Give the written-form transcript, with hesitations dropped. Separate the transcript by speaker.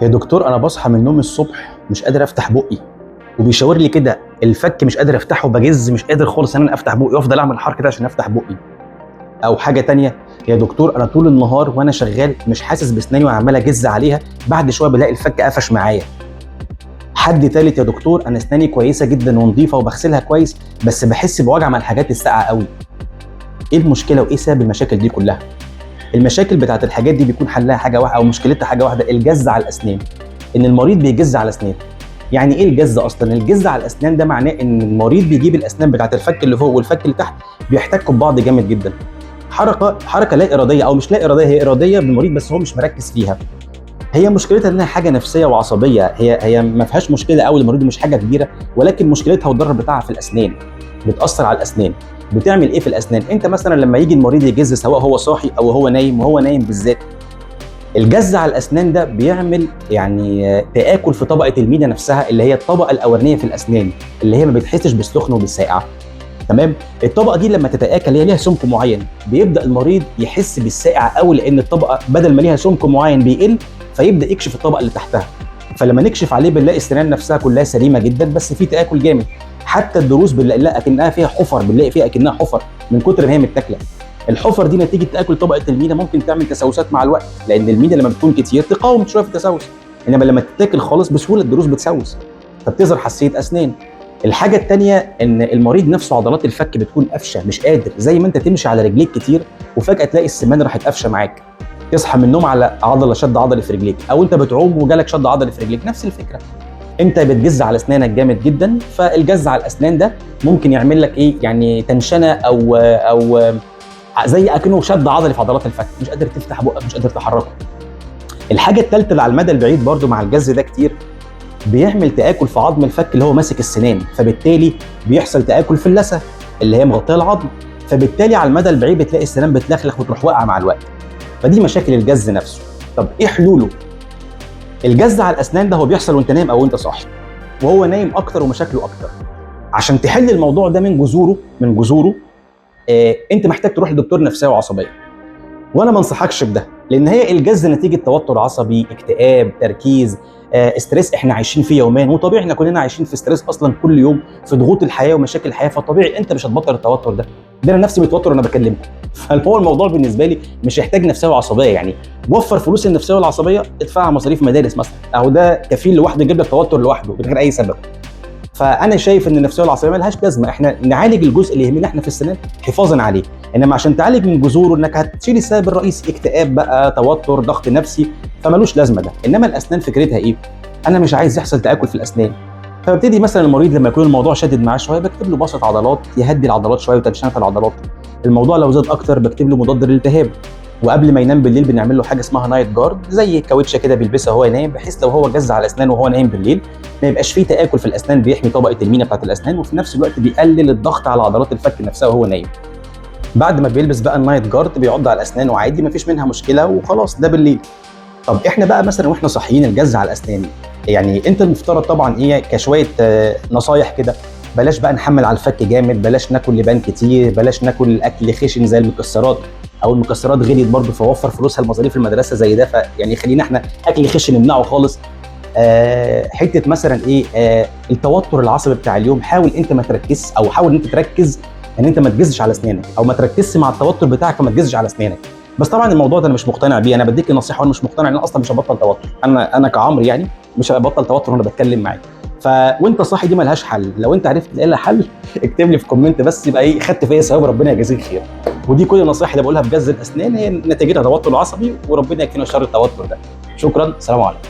Speaker 1: يا دكتور انا بصحى من النوم الصبح مش قادر افتح بقي، وبيشاور لي كده الفك مش قادر افتحه، بجز مش قادر خالص ان انا افتح بقي وافضل اعمل حركه كده عشان افتح بقي. او حاجه تانية، يا دكتور انا طول النهار وانا شغال مش حاسس باسناني وعمال اجز عليها، بعد شويه بلاقي الفك قفش معايا. حد تالت، يا دكتور انا اسناني كويسه جدا ونظيفه وبغسلها كويس بس بحس بوجع مع الحاجات الساقعه قوي. ايه المشكله وايه سبب المشاكل دي كلها؟ المشاكل بتاعت الحاجات دي بيكون حلها حاجه واحده او مشكلتها حاجه واحده، الجز على الاسنان. ان المريض بيجز على اسنانه. يعني ايه الجز اصلا؟ الجز على الاسنان ده معناه ان المريض بيجيب الاسنان بتاعت الفك اللي فوق والفك اللي تحت بيحتكوا ببعض جامد جدا. حركه لا اراديه او مش لا اراديه، هي اراديه بالمريض بس هو مش مركز فيها. هي مشكلتها انها حاجه نفسيه وعصبيه، هي ما فيهاش مشكله قوي للمريض، مش حاجه كبيره، ولكن مشكلتها والضرر بتاعها في الاسنان. بتاثر على الاسنان. بتعمل ايه في الاسنان؟ انت مثلا لما يجي المريض يجز سواء هو صاحي او هو نايم، وهو نايم بالذات الجز على الاسنان ده بيعمل يعني تآكل في طبقه المينا نفسها، اللي هي الطبقه الاولانيه في الاسنان، اللي هي ما بتحسش بالسخن وبالساقع. تمام؟ الطبقه دي لما تتآكل هي ليها سمك معين، بيبدا المريض يحس بالساقع قوي، لان الطبقه بدل ما ليها سمك معين بيقل، فيبدا يكشف الطبقه اللي تحتها. فلما نكشف عليه بنلاقي السنان نفسها كلها سليمه جدا بس في تآكل جامد. حتى الضروس بنلاقي اكنها فيها حفر، بنلاقي فيها اكنها حفر من كتر ما هي متاكله. الحفر دي نتيجه تاكل طبقه المينا ممكن تعمل تسوسات مع الوقت، لان المينا لما بتكون كتير تقاوم شويه في التسوس، انما لما تتاكل خالص بسهوله الضروس بتسوس، فبتظهر حساسيه اسنان. الحاجه الثانيه ان المريض نفسه عضلات الفك بتكون قافشه، مش قادر، زي ما انت تمشي على رجليك كتير وفجاه تلاقي السمان راحت قافشه معاك. تصحى من النوم على عضله شد عضلي في رجليك، او انت بتعوم وجالك شد عضلي في رجليك، نفس الفكره. انت بتجز على اسنانك جامد جدا، فالجز على الاسنان ده ممكن يعمل لك ايه؟ يعني تنشنه او زي اكنه شد عضلي في عضلات الفك، مش قادر تفتح بقك، مش قادر تحركه. الحاجه الثالثه اللي على المدى البعيد برضو مع الجز ده كتير، بيعمل تآكل في عظم الفك اللي هو ماسك السنان، فبالتالي بيحصل تآكل في اللثه اللي هي مغطيه العظم، فبالتالي على المدى البعيد بتلاقي السنان بتلخلخ وتروح واقعه مع الوقت. فدي مشاكل الجز نفسه. طب ايه حلوله؟ الجز على الاسنان ده هو بيحصل وانت نايم او انت صاحي، وهو نايم اكتر ومشاكله اكتر. عشان تحل الموضوع ده من جذوره انت محتاج تروح لدكتور نفسيه وعصبيه. وانا ما انصحكش بده، لان هي الجز نتيجه توتر عصبي، اكتئاب، تركيز، استرس احنا عايشين فيه يوميا، وطبيعي احنا كلنا عايشين في ستريس اصلا كل يوم، في ضغوط الحياه ومشاكل الحياه، فطبيعي انت مش هتبطل التوتر ده. ده انا نفسي متوتر وانا بكلمكم. فهو الموضوع بالنسبه لي مش يحتاج نفسيه وعصبيه، يعني وفر فلوس النفسيه والعصبيه ادفعها مصاريف مدارس مثلا، اهو ده كفيل لوحده يجيب لك توتر لوحده من غير اي سبب. فانا شايف ان النفسيه والعصبيه مالهاش لازمه، احنا نعالج الجزء اللي يهمنا احنا في السنان حفاظا عليه، انما عشان تعالج من جذوره انك هتشيل السبب الرئيسي، اكتئاب بقى، توتر، ضغط نفسي، فمالوش لازمه ده. انما الاسنان فكرتها ايه؟ انا مش عايز يحصل تاكل في الاسنان، فببتدي مثلا المريض لما يكون الموضوع شادد معاه شويه بكتب له بسط عضلات يهدي العضلات شويه وتنشنه العضلات. الموضوع لو زاد اكتر بكتب له مضاد للالتهاب. وقبل ما ينام بالليل بنعمل له حاجه اسمها نايت جارد، زي كاوتشه كده بيلبسها وهو نايم، بحيث لو هو جز على اسنانه وهو نايم بالليل ما يبقاش فيه تآكل في الاسنان، بيحمي طبقه المينا بتاعت الاسنان، وفي نفس الوقت بيقلل الضغط على عضلات الفك نفسها وهو نايم. بعد ما بيلبس بقى النايت جارد بيعض على اسنانه عادي، مفيش منها مشكله وخلاص، ده بالليل. طب احنا بقى مثلا واحنا صاحيين الجز على الاسنان، يعني انت المفترض طبعا ايه كشويه نصايح كده، بلاش بقى نحمل على الفك جامد، بلاش ناكل لبان كتير، بلاش ناكل اكل خشن زي المكسرات، او المكسرات غليت برضه فوفر فلوسها لمصاريف المدرسه زي ده، فيعني خلينا احنا اكل خشن نمنعه خالص. حته مثلا ايه، التوتر العصبي بتاع اليوم، حاول انت ما تركزش، او حاول انت تركز ان انت ما تجزش على اسنانك، او ما تركزش مع التوتر بتاعك فما تجزش على اسنانك. بس طبعا الموضوع ده انا مش مقتنع بيه، انا بديك نصيحه وانا مش مقتنع، ان انا اصلا مش هبطل توتر، انا كعمرو يعني مش هبطل توتر وانا بتكلم معاك. وانت صاحي دي ملهاش حل، لو انت عرفت تلاقي لها حل اكتب لي في كومنت بس، يبقى ايه خدت فيا ثواب، ربنا يجازيك خير. ودي كل النصائح اللي بقولها في جز الاسنان هي نتيجتها توتر عصبي، وربنا يكفينا شر التوتر ده. شكرا، سلام عليكم.